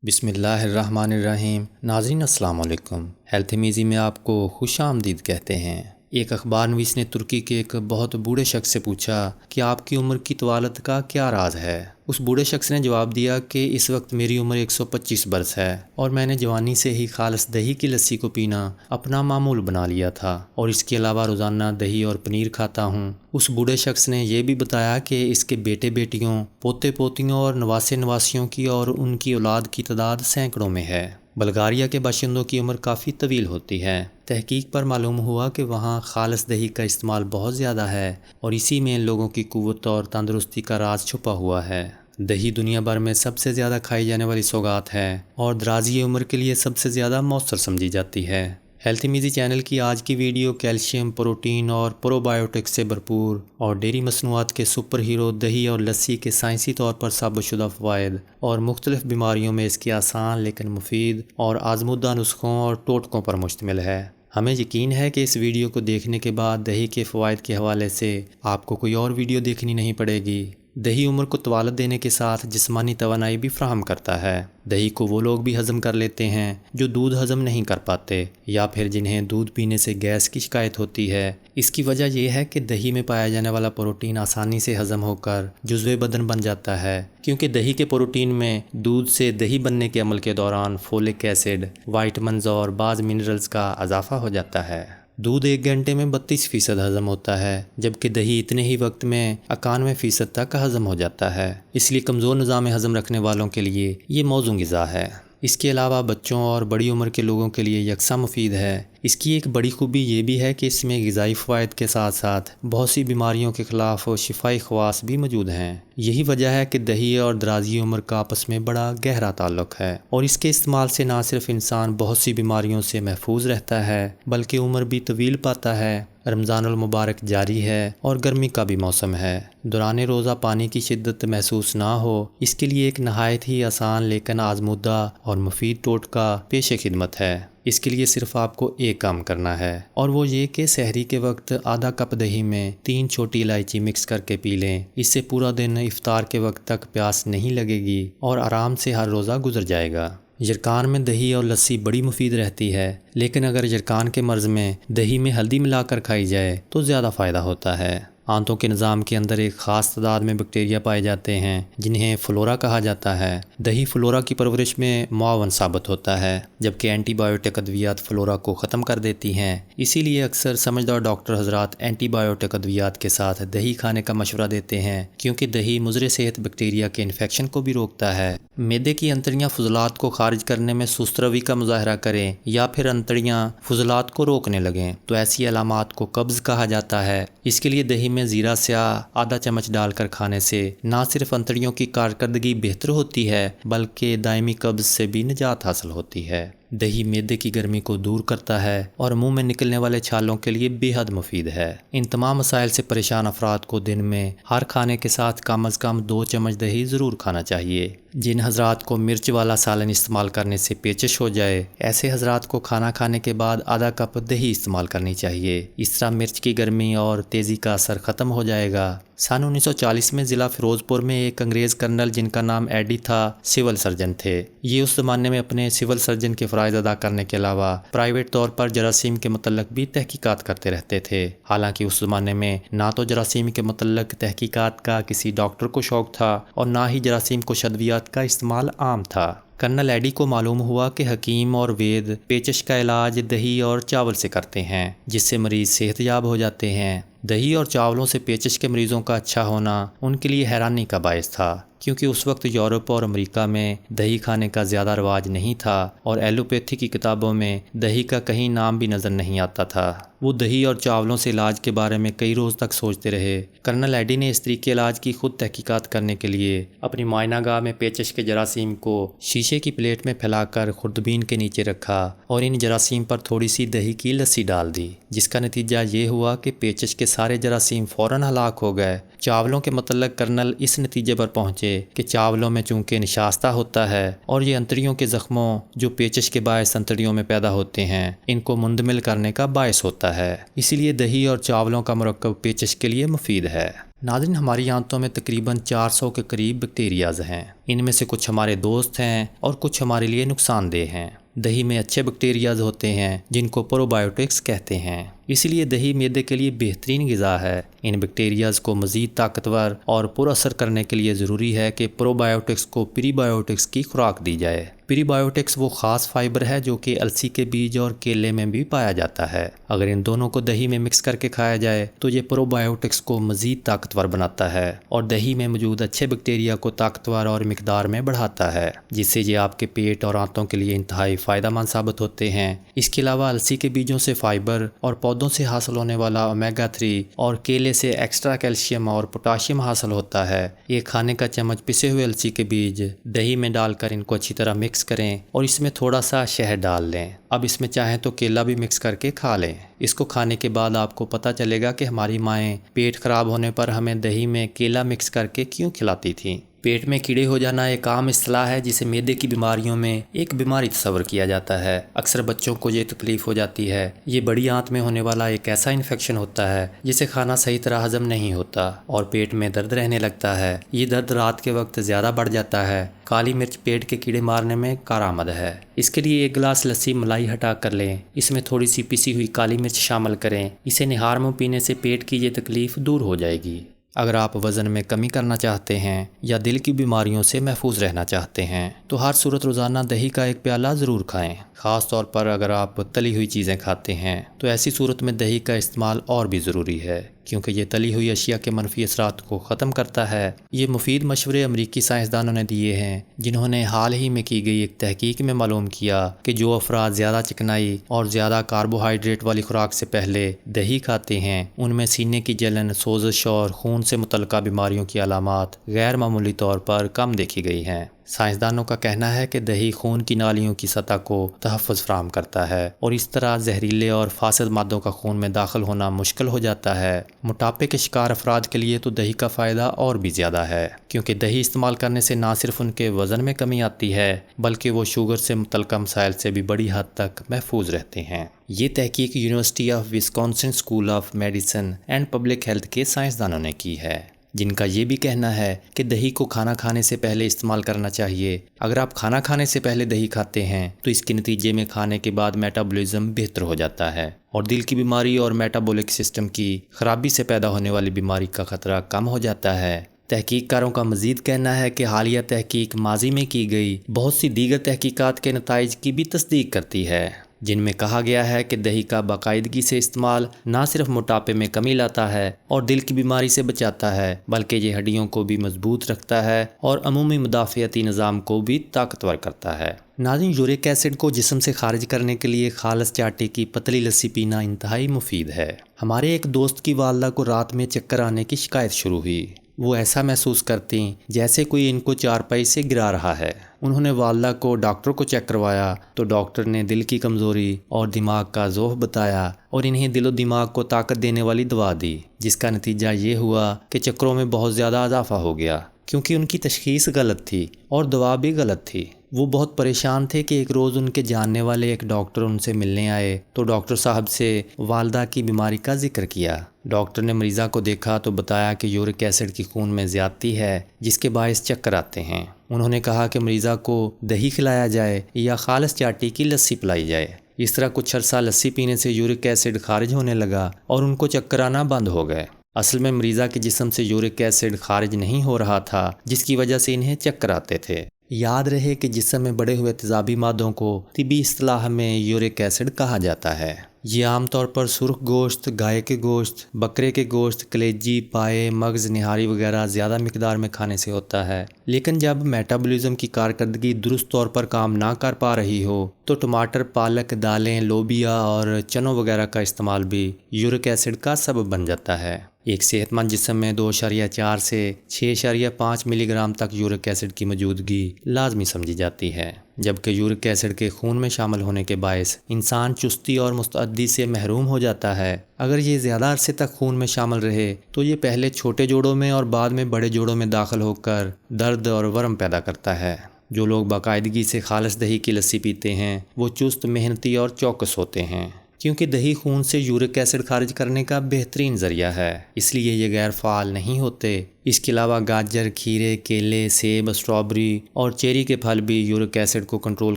بسم اللہ الرحمن الرحیم۔ ناظرین السلام علیکم۔ ہیلتھ میزی میں آپ کو خوش آمدید کہتے ہیں۔ ایک اخبار نویس نے ترکی کے ایک بہت بوڑھے شخص سے پوچھا کہ آپ کی عمر کی طوالت کا کیا راز ہے؟ اس بوڑھے شخص نے جواب دیا کہ اس وقت میری عمر 125 برس ہے اور میں نے جوانی سے ہی خالص دہی کی لسی کو پینا اپنا معمول بنا لیا تھا اور اس کے علاوہ روزانہ دہی اور پنیر کھاتا ہوں۔ اس بوڑھے شخص نے یہ بھی بتایا کہ اس کے بیٹے بیٹیوں، پوتے پوتیوں اور نواسے نواسیوں کی اور ان کی اولاد کی تعداد سینکڑوں میں ہے۔ بلغاریہ کے باشندوں کی عمر کافی طویل ہوتی ہے۔ تحقیق پر معلوم ہوا کہ وہاں خالص دہی کا استعمال بہت زیادہ ہے اور اسی میں لوگوں کی قوت اور تندرستی کا راز چھپا ہوا ہے۔ دہی دنیا بھر میں سب سے زیادہ کھائی جانے والی سوغات ہے اور درازی عمر کے لیے سب سے زیادہ مؤثر سمجھی جاتی ہے۔ ہیلتھ میزی چینل کی آج کی ویڈیو کیلشیم، پروٹین اور پروبائیوٹکس سے بھرپور اور ڈیری مصنوعات کے سپر ہیرو دہی اور لسی کے سائنسی طور پر ثابت شدہ فوائد اور مختلف بیماریوں میں اس کے آسان لیکن مفید اور آزمودہ نسخوں اور ٹوٹکوں پر مشتمل ہے۔ ہمیں یقین ہے کہ اس ویڈیو کو دیکھنے کے بعد دہی کے فوائد کے حوالے سے آپ کو کوئی اور ویڈیو دیکھنی نہیں پڑے گی۔ دہی عمر کو طوالت دینے کے ساتھ جسمانی توانائی بھی فراہم کرتا ہے۔ دہی کو وہ لوگ بھی ہضم کر لیتے ہیں جو دودھ ہضم نہیں کر پاتے یا پھر جنہیں دودھ پینے سے گیس کی شکایت ہوتی ہے۔ اس کی وجہ یہ ہے کہ دہی میں پایا جانے والا پروٹین آسانی سے ہضم ہو کر جزوِ بدن بن جاتا ہے، کیونکہ دہی کے پروٹین میں دودھ سے دہی بننے کے عمل کے دوران فولک ایسڈ، وائٹامنز اور بعض منرلز کا اضافہ ہو جاتا ہے۔ دودھ 1 گھنٹے میں 32% ہضم ہوتا ہے، جبکہ دہی اتنے ہی وقت میں 91% تک ہضم ہو جاتا ہے۔ اس لیے کمزور نظام ہضم رکھنے والوں کے لیے یہ موزوں غذا ہے۔ اس کے علاوہ بچوں اور بڑی عمر کے لوگوں کے لیے یکساں مفید ہے۔ اس کی ایک بڑی خوبی یہ بھی ہے کہ اس میں غذائی فوائد کے ساتھ ساتھ بہت سی بیماریوں کے خلاف شفائی خواص بھی موجود ہیں۔ یہی وجہ ہے کہ دہی اور درازی عمر کا آپس میں بڑا گہرا تعلق ہے اور اس کے استعمال سے نہ صرف انسان بہت سی بیماریوں سے محفوظ رہتا ہے بلکہ عمر بھی طویل پاتا ہے۔ رمضان المبارک جاری ہے اور گرمی کا بھی موسم ہے۔ دوران روزہ پانی کی شدت محسوس نہ ہو، اس کے لیے ایک نہایت ہی آسان لیکن آزمودہ اور مفید ٹوٹکا پیش خدمت ہے۔ اس کے لیے صرف آپ کو ایک کام کرنا ہے اور وہ یہ کہ سحری کے وقت آدھا کپ دہی میں 3 چھوٹی الائچی مکس کر کے پی لیں۔ اس سے پورا دن افطار کے وقت تک پیاس نہیں لگے گی اور آرام سے ہر روزہ گزر جائے گا۔ یرکان میں دہی اور لسی بڑی مفید رہتی ہے، لیکن اگر یرکان کے مرض میں دہی میں ہلدی ملا کر کھائی جائے تو زیادہ فائدہ ہوتا ہے۔ آنتوں کے نظام کے اندر ایک خاص تعداد میں بیکٹیریا پائے جاتے ہیں جنہیں فلورا کہا جاتا ہے۔ دہی فلورا کی پرورش میں معاون ثابت ہوتا ہے، جبکہ اینٹی بائیوٹک ادویات فلورا کو ختم کر دیتی ہیں۔ اسی لیے اکثر سمجھدار ڈاکٹر حضرات اینٹی بائیوٹک ادویات کے ساتھ دہی کھانے کا مشورہ دیتے ہیں، کیونکہ دہی مضر صحت بیکٹیریا کے انفیکشن کو بھی روکتا ہے۔ معدے کی انتڑیاں فضلات کو خارج کرنے میں سست روی کا مظاہرہ کریں یا پھر انتڑیاں فضلات کو روکنے لگیں تو ایسی علامات کو قبض کہا جاتا ہے۔ اس کے لیے دہی میں زیرہ سیاہ آدھا چمچ ڈال کر کھانے سے نہ صرف انتڑیوں کی کارکردگی بہتر ہوتی ہے بلکہ دائمی قبض سے بھی نجات حاصل ہوتی ہے۔ دہی معدے کی گرمی کو دور کرتا ہے اور منہ میں نکلنے والے چھالوں کے لیے بے حد مفید ہے۔ ان تمام مسائل سے پریشان افراد کو دن میں ہر کھانے کے ساتھ کم از کم 2 چمچ دہی ضرور کھانا چاہیے۔ جن حضرات کو مرچ والا سالن استعمال کرنے سے پیچش ہو جائے، ایسے حضرات کو کھانا کھانے کے بعد آدھا کپ دہی استعمال کرنی چاہیے۔ اس طرح مرچ کی گرمی اور تیزی کا اثر ختم ہو جائے گا۔ سن 1940 میں ضلع فیروز پور میں ایک انگریز کرنل جن کا نام ایڈی تھا سول سرجن تھے۔ یہ اس زمانے میں اپنے سول سرجن کے فرائض ادا کرنے کے علاوہ پرائیویٹ طور پر جراثیم کے متعلق بھی تحقیقات کرتے رہتے تھے۔ حالانکہ اس زمانے میں نہ تو جراثیم کے متعلق تحقیقات کا کسی ڈاکٹر کو شوق تھا اور نہ ہی جراثیم کش ادویات کا استعمال عام تھا۔ کرنل ایڈی کو معلوم ہوا کہ حکیم اور وید پیچش کا علاج دہی اور چاول سے کرتے ہیں، جس سے مریض صحت یاب ہو جاتے ہیں۔ دہی اور چاولوں سے پیچش کے مریضوں کا اچھا ہونا ان کے لیے حیرانی کا باعث تھا، کیونکہ اس وقت یورپ اور امریکہ میں دہی کھانے کا زیادہ رواج نہیں تھا اور ایلوپیتھی کی کتابوں میں دہی کا کہیں نام بھی نظر نہیں آتا تھا۔ وہ دہی اور چاولوں سے علاج کے بارے میں کئی روز تک سوچتے رہے۔ کرنل ایڈی نے اس طریقے علاج کی خود تحقیقات کرنے کے لیے اپنی معائنہ گاہ میں پیچش کے جراثیم کو شیشے کی پلیٹ میں پھیلا کر خوردبین کے نیچے رکھا اور ان جراثیم پر تھوڑی سی دہی کی لسی ڈال دی، جس کا نتیجہ یہ ہوا کہ پیچش کے سارے جراثیم فوراً ہلاک ہو گئے۔ چاولوں کے متعلق کرنل اس نتیجے پر پہنچے کہ چاولوں میں چونکہ نشاستہ ہوتا ہے اور یہ انتڑیوں کے زخموں جو پیچش کے باعث انتڑیوں میں پیدا ہوتے ہیں ان کو مندمل کرنے کا باعث ہوتا ہے، اسی لیے دہی اور چاولوں کا مرکب پیچش کے لیے مفید ہے۔ ناظرین، ہماری آنتوں میں تقریباً 400 کے قریب بیکٹیریاز ہیں۔ ان میں سے کچھ ہمارے دوست ہیں اور کچھ ہمارے لیے نقصان دہ ہیں۔ دہی میں اچھے بیکٹیریاز ہوتے ہیں جن کو پروبائیوٹکس کہتے ہیں، اس لیے دہی معدے کے لیے بہترین غذا ہے۔ ان بیکٹیریاز کو مزید طاقتور اور پر اثر کرنے کے لیے ضروری ہے کہ پروبائیوٹکس کو پری بائیوٹکس کی خوراک دی جائے۔ پری بائیوٹکس وہ خاص فائبر ہے جو کہ السی کے بیج اور کیلے میں بھی پایا جاتا ہے۔ اگر ان دونوں کو دہی میں مکس کر کے کھایا جائے تو یہ پروبائیوٹکس کو مزید طاقتور بناتا ہے اور دہی میں موجود اچھے بیکٹیریا کو طاقتور اور مقدار میں بڑھاتا ہے، جس سے یہ آپ کے پیٹ اور آنتوں کے لیے انتہائی فائدہ مند ثابت ہوتے ہیں۔ اس کے علاوہ السی کے بیجوں سے فائبر اور پودوں سے حاصل ہونے والا اومیگا 3 اور کیلے سے ایکسٹرا کیلشیم اور پوٹاشیم حاصل ہوتا ہے۔ ایک کھانے کا چمچ پسے ہوئے السی کے بیج دہی میں ڈال کر ان کو اچھی طرح مکس کریں اور اس میں تھوڑا سا شہد ڈال لیں۔ اب اس میں چاہیں تو کیلا بھی مکس کر کے کھا لیں۔ اس کو کھانے کے بعد آپ کو پتہ چلے گا کہ ہماری مائیں پیٹ خراب ہونے پر ہمیں دہی میں کیلا مکس کر کے کیوں کھلاتی تھیں۔ پیٹ میں کیڑے ہو جانا ایک عام اصطلاح ہے جسے معدے کی بیماریوں میں ایک بیماری تصور کیا جاتا ہے۔ اکثر بچوں کو یہ تکلیف ہو جاتی ہے۔ یہ بڑی آنت میں ہونے والا ایک ایسا انفیکشن ہوتا ہے جسے کھانا صحیح طرح ہضم نہیں ہوتا اور پیٹ میں درد رہنے لگتا ہے۔ یہ درد رات کے وقت زیادہ بڑھ جاتا ہے۔ کالی مرچ پیٹ کے کیڑے مارنے میں کارآمد ہے۔ اس کے لیے ایک گلاس لسی ملائی ہٹا کر لیں، اس میں تھوڑی سی پسی ہوئی کالی مرچ شامل کریں۔ اسے نہار منہ پینے سے پیٹ کی یہ تکلیف دور ہو جائے گی۔ اگر آپ وزن میں کمی کرنا چاہتے ہیں یا دل کی بیماریوں سے محفوظ رہنا چاہتے ہیں تو ہر صورت روزانہ دہی کا ایک پیالہ ضرور کھائیں۔ خاص طور پر اگر آپ تلی ہوئی چیزیں کھاتے ہیں تو ایسی صورت میں دہی کا استعمال اور بھی ضروری ہے، کیونکہ یہ تلی ہوئی اشیاء کے منفی اثرات کو ختم کرتا ہے۔ یہ مفید مشورے امریکی سائنسدانوں نے دیے ہیں، جنہوں نے حال ہی میں کی گئی ایک تحقیق میں معلوم کیا کہ جو افراد زیادہ چکنائی اور زیادہ کاربوہائیڈریٹ والی خوراک سے پہلے دہی کھاتے ہیں، ان میں سینے کی جلن، سوزش اور خون سے متعلقہ بیماریوں کی علامات غیر معمولی طور پر کم دیکھی گئی ہیں۔ سائنسدانوں کا کہنا ہے کہ دہی خون کی نالیوں کی سطح کو تحفظ فراہم کرتا ہے اور اس طرح زہریلے اور فاسد مادوں کا خون میں داخل ہونا مشکل ہو جاتا ہے۔ موٹاپے کے شکار افراد کے لیے تو دہی کا فائدہ اور بھی زیادہ ہے، کیونکہ دہی استعمال کرنے سے نہ صرف ان کے وزن میں کمی آتی ہے بلکہ وہ شوگر سے متعلقہ مسائل سے بھی بڑی حد تک محفوظ رہتے ہیں۔ یہ تحقیق university of Wisconsin school of medicine and public health کے سائنسدانوں نے کی ہے، جن کا یہ بھی کہنا ہے کہ دہی کو کھانا کھانے سے پہلے استعمال کرنا چاہیے۔ اگر آپ کھانا کھانے سے پہلے دہی کھاتے ہیں تو اس کے نتیجے میں کھانے کے بعد میٹابولزم بہتر ہو جاتا ہے اور دل کی بیماری اور میٹابولک سسٹم کی خرابی سے پیدا ہونے والی بیماری کا خطرہ کم ہو جاتا ہے۔ تحقیق کاروں کا مزید کہنا ہے کہ حالیہ تحقیق ماضی میں کی گئی بہت سی دیگر تحقیقات کے نتائج کی بھی تصدیق کرتی ہے، جن میں کہا گیا ہے کہ دہی کا باقاعدگی سے استعمال نہ صرف موٹاپے میں کمی لاتا ہے اور دل کی بیماری سے بچاتا ہے، بلکہ یہ ہڈیوں کو بھی مضبوط رکھتا ہے اور عمومی مدافعتی نظام کو بھی طاقتور کرتا ہے۔ ناظرین، یورک ایسڈ کو جسم سے خارج کرنے کے لیے خالص چاٹے کی پتلی لسی پینا انتہائی مفید ہے۔ ہمارے ایک دوست کی والدہ کو رات میں چکر آنے کی شکایت شروع ہوئی۔ وہ ایسا محسوس کرتی جیسے کوئی ان کو چارپائی سے گرا رہا ہے۔ انہوں نے والدہ کو ڈاکٹر کو چیک کروایا تو ڈاکٹر نے دل کی کمزوری اور دماغ کا ضعف بتایا اور انہیں دل و دماغ کو طاقت دینے والی دوا دی، جس کا نتیجہ یہ ہوا کہ چکروں میں بہت زیادہ اضافہ ہو گیا، کیونکہ ان کی تشخیص غلط تھی اور دوا بھی غلط تھی۔ وہ بہت پریشان تھے کہ ایک روز ان کے جاننے والے ایک ڈاکٹر ان سے ملنے آئے تو ڈاکٹر صاحب سے والدہ کی بیماری کا ذکر کیا۔ ڈاکٹر نے مریضہ کو دیکھا تو بتایا کہ یورک ایسڈ کی خون میں زیادتی ہے جس کے باعث چکر آتے ہیں۔ انہوں نے کہا کہ مریضہ کو دہی کھلایا جائے یا خالص چاٹی کی لسی پلائی جائے۔ اس طرح کچھ عرصہ لسی پینے سے یورک ایسڈ خارج ہونے لگا اور ان کو چکر آنا بند ہو گئے۔ اصل میں مریضہ کے جسم سے یورک ایسڈ خارج نہیں ہو رہا تھا، جس کی وجہ سے انہیں چکر آتے تھے۔ یاد رہے کہ جسم میں بڑے ہوئے تیزابی مادوں کو طبی اصطلاح میں یورک ایسڈ کہا جاتا ہے۔ یہ عام طور پر سرخ گوشت، گائے کے گوشت، بکرے کے گوشت، کلیجی، پائے، مغز، نہاری وغیرہ زیادہ مقدار میں کھانے سے ہوتا ہے۔ لیکن جب میٹابولزم کی کارکردگی درست طور پر کام نہ کر پا رہی ہو تو ٹماٹر، پالک، دالیں، لوبیا اور چنوں وغیرہ کا استعمال بھی یورک ایسڈ کا سبب بن جاتا ہے۔ ایک صحت مند جسم میں 2.4 سے 6.5 ملی گرام تک یورک ایسڈ کی موجودگی لازمی سمجھی جاتی ہے، جبکہ یورک ایسڈ کے خون میں شامل ہونے کے باعث انسان چستی اور مستعدی سے محروم ہو جاتا ہے۔ اگر یہ زیادہ عرصے تک خون میں شامل رہے تو یہ پہلے چھوٹے جوڑوں میں اور بعد میں بڑے جوڑوں میں داخل ہو کر درد اور ورم پیدا کرتا ہے۔ جو لوگ باقاعدگی سے خالص دہی کی لسی پیتے ہیں وہ چست، محنتی اور چوکس ہوتے ہیں، کیونکہ دہی خون سے یورک ایسڈ خارج کرنے کا بہترین ذریعہ ہے، اس لیے یہ غیر فعال نہیں ہوتے۔ اس کے علاوہ گاجر، کھیرے، کیلے، سیب، اسٹرابری اور چیری کے پھل بھی یورک ایسڈ کو کنٹرول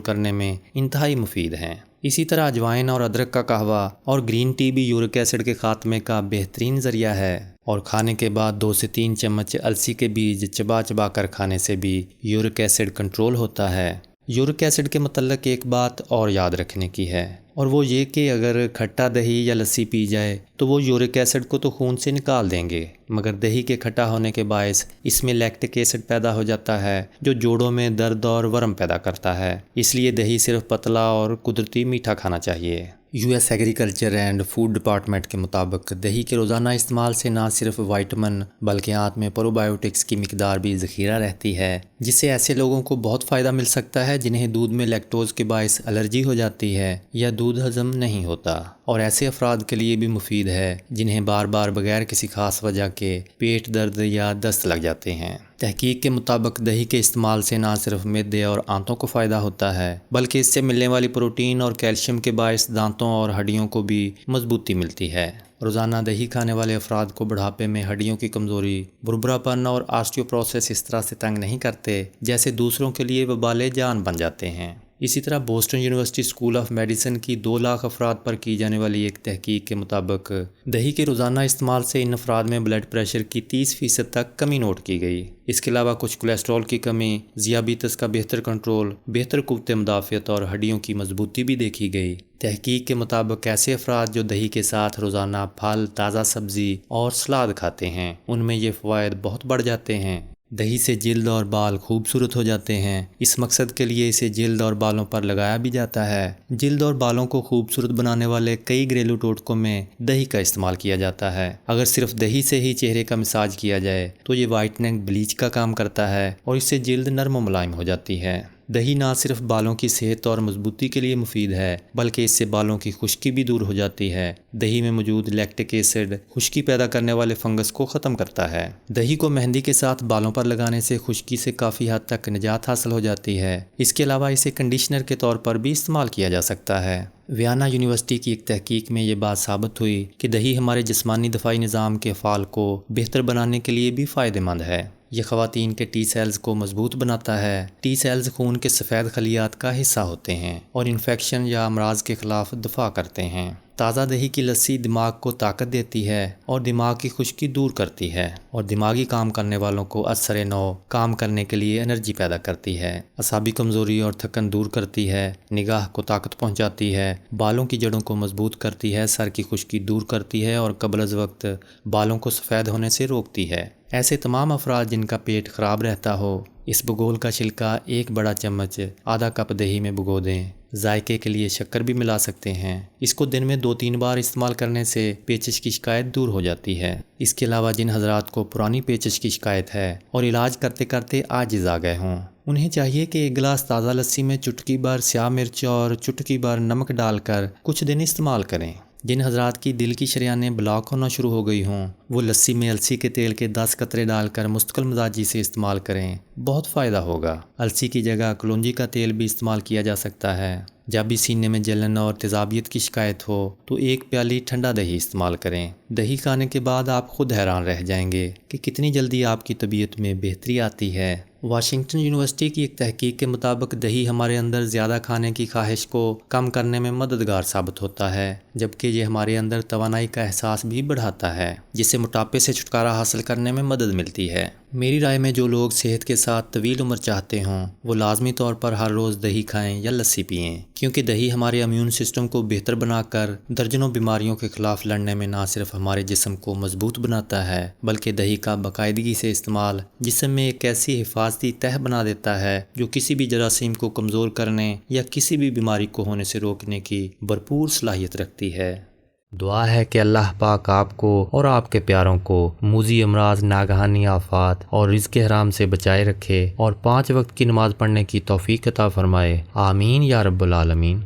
کرنے میں انتہائی مفید ہیں۔ اسی طرح اجوائن اور ادرک کا قہوہ اور گرین ٹی بھی یورک ایسڈ کے خاتمے کا بہترین ذریعہ ہے، اور کھانے کے بعد 2 سے 3 چمچ السی کے بیج چبا چبا کر کھانے سے بھی یورک ایسڈ کنٹرول ہوتا ہے۔ یورک ایسڈ کے متعلق ایک بات اور یاد رکھنے کی ہے، اور وہ یہ کہ اگر کھٹا دہی یا لسی پی جائے تو وہ یورک ایسڈ کو تو خون سے نکال دیں گے، مگر دہی کے کھٹا ہونے کے باعث اس میں لیکٹک ایسڈ پیدا ہو جاتا ہے جو جوڑوں میں درد اور ورم پیدا کرتا ہے۔ اس لیے دہی صرف پتلا اور قدرتی میٹھا کھانا چاہیے۔ U S agriculture and food department کے مطابق دہی کے روزانہ استعمال سے نہ صرف وائٹامن بلکہ آنت میں پروبایوٹکس کی مقدار بھی ذخیرہ رہتی ہے، جس سے ایسے لوگوں کو بہت فائدہ مل سکتا ہے جنہیں دودھ میں لیکٹوز کے باعث الرجی ہو جاتی ہے یا دودھ ہضم نہیں ہوتا، اور ایسے افراد کے لیے بھی مفید ہے جنہیں بار بار بغیر کسی خاص وجہ کے پیٹ درد یا دست لگ جاتے ہیں۔ تحقیق کے مطابق دہی کے استعمال سے نہ صرف معدے اور آنتوں کو فائدہ ہوتا ہے بلکہ اس سے ملنے والی پروٹین اور کیلشیم کے باعث دانتوں اور ہڈیوں کو بھی مضبوطی ملتی ہے۔ روزانہ دہی کھانے والے افراد کو بڑھاپے میں ہڈیوں کی کمزوری، بربرا پن اور آسٹیوپروسس اس طرح سے تنگ نہیں کرتے جیسے دوسروں کے لیے وبال جان بن جاتے ہیں۔ اسی طرح Boston university school of medicine کی 2 لاکھ افراد پر کی جانے والی ایک تحقیق کے مطابق دہی کے روزانہ استعمال سے ان افراد میں بلڈ پریشر کی 30% تک کمی نوٹ کی گئی۔ اس کے علاوہ کچھ کولیسٹرول کی کمی، ذیابیطس کا بہتر کنٹرول، بہتر قوت مدافعت اور ہڈیوں کی مضبوطی بھی دیکھی گئی۔ تحقیق کے مطابق ایسے افراد جو دہی کے ساتھ روزانہ پھل، تازہ سبزی اور سلاد کھاتے ہیں ان میں یہ فوائد بہت بڑھ جاتے ہیں۔ دہی سے جلد اور بال خوبصورت ہو جاتے ہیں۔ اس مقصد کے لیے اسے جلد اور بالوں پر لگایا بھی جاتا ہے۔ جلد اور بالوں کو خوبصورت بنانے والے کئی گھریلو ٹوٹکوں میں دہی کا استعمال کیا جاتا ہے۔ اگر صرف دہی سے ہی چہرے کا مساج کیا جائے تو یہ وائٹننگ بلیچ کا کام کرتا ہے اور اس سے جلد نرم و ملائم ہو جاتی ہے۔ دہی نہ صرف بالوں کی صحت اور مضبوطی کے لیے مفید ہے بلکہ اس سے بالوں کی خشکی بھی دور ہو جاتی ہے۔ دہی میں موجود لیکٹک ایسڈ خشکی پیدا کرنے والے فنگس کو ختم کرتا ہے۔ دہی کو مہندی کے ساتھ بالوں پر لگانے سے خشکی سے کافی حد تک نجات حاصل ہو جاتی ہے۔ اس کے علاوہ اسے کنڈیشنر کے طور پر بھی استعمال کیا جا سکتا ہے۔ ویانا یونیورسٹی کی ایک تحقیق میں یہ بات ثابت ہوئی کہ دہی ہمارے جسمانی دفاعی نظام کے افعال کو بہتر بنانے کے لیے بھی فائدہ مند ہے۔ یہ خواتین کے ٹی سیلز کو مضبوط بناتا ہے۔ ٹی سیلز خون کے سفید خلیات کا حصہ ہوتے ہیں اور انفیکشن یا امراض کے خلاف دفاع کرتے ہیں۔ تازہ دہی کی لسی دماغ کو طاقت دیتی ہے اور دماغ کی خشکی دور کرتی ہے اور دماغی کام کرنے والوں کو اثر نو کام کرنے کے لیے انرجی پیدا کرتی ہے، اعصابی کمزوری اور تھکن دور کرتی ہے، نگاہ کو طاقت پہنچاتی ہے، بالوں کی جڑوں کو مضبوط کرتی ہے، سر کی خشکی دور کرتی ہے اور قبل از وقت بالوں کو سفید ہونے سے روکتی ہے۔ ایسے تمام افراد جن کا پیٹ خراب رہتا ہو اس بگول کا چھلکا 1 بڑا چمچ آدھا کپ دہی میں بھگو دیں۔ ذائقے کے لیے شکر بھی ملا سکتے ہیں۔ اس کو دن میں 2-3 بار استعمال کرنے سے پیچش کی شکایت دور ہو جاتی ہے۔ اس کے علاوہ جن حضرات کو پرانی پیچش کی شکایت ہے اور علاج کرتے کرتے عاجز آ گئے ہوں انہیں چاہیے کہ 1 گلاس تازہ لسی میں چٹکی بھر سیاہ مرچ اور چٹکی بھر نمک ڈال کر کچھ دن استعمال کریں۔ جن حضرات کی دل کی شریانیں بلاک ہونا شروع ہو گئی ہوں وہ لسی میں السی کے تیل کے 10 قطرے ڈال کر مستقل مزاجی سے استعمال کریں، بہت فائدہ ہوگا۔ السی کی جگہ کلونجی کا تیل بھی استعمال کیا جا سکتا ہے۔ جب بھی سینے میں جلن اور تیزابیت کی شکایت ہو تو 1 پیالی ٹھنڈا دہی استعمال کریں۔ دہی کھانے کے بعد آپ خود حیران رہ جائیں گے کہ کتنی جلدی آپ کی طبیعت میں بہتری آتی ہے۔ واشنگٹن یونیورسٹی کی ایک تحقیق کے مطابق دہی ہمارے اندر زیادہ کھانے کی خواہش کو کم کرنے میں مددگار ثابت ہوتا ہے، جبکہ یہ ہمارے اندر توانائی کا احساس بھی بڑھاتا ہے جس سے موٹاپے سے چھٹکارا حاصل کرنے میں مدد ملتی ہے۔ میری رائے میں جو لوگ صحت کے ساتھ طویل عمر چاہتے ہوں وہ لازمی طور پر ہر روز دہی کھائیں یا لسی پئیں، کیونکہ دہی ہمارے امیون سسٹم کو بہتر بنا کر درجنوں بیماریوں کے خلاف لڑنے میں نہ صرف ہمارے جسم کو مضبوط بناتا ہے بلکہ دہی کا باقاعدگی سے استعمال جسم میں ایک ایسی حفاظتی تہ بنا دیتا ہے جو کسی بھی جراثیم کو کمزور کرنے یا کسی بھی بیماری کو ہونے سے روکنے کی بھرپور صلاحیت رکھتی ہے۔ دعا ہے کہ اللہ پاک آپ کو اور آپ کے پیاروں کو موذی امراض، ناگہانی آفات اور رزق حرام سے بچائے رکھے اور 5 وقت کی نماز پڑھنے کی توفیق عطا فرمائے۔ آمین یا رب العالمین۔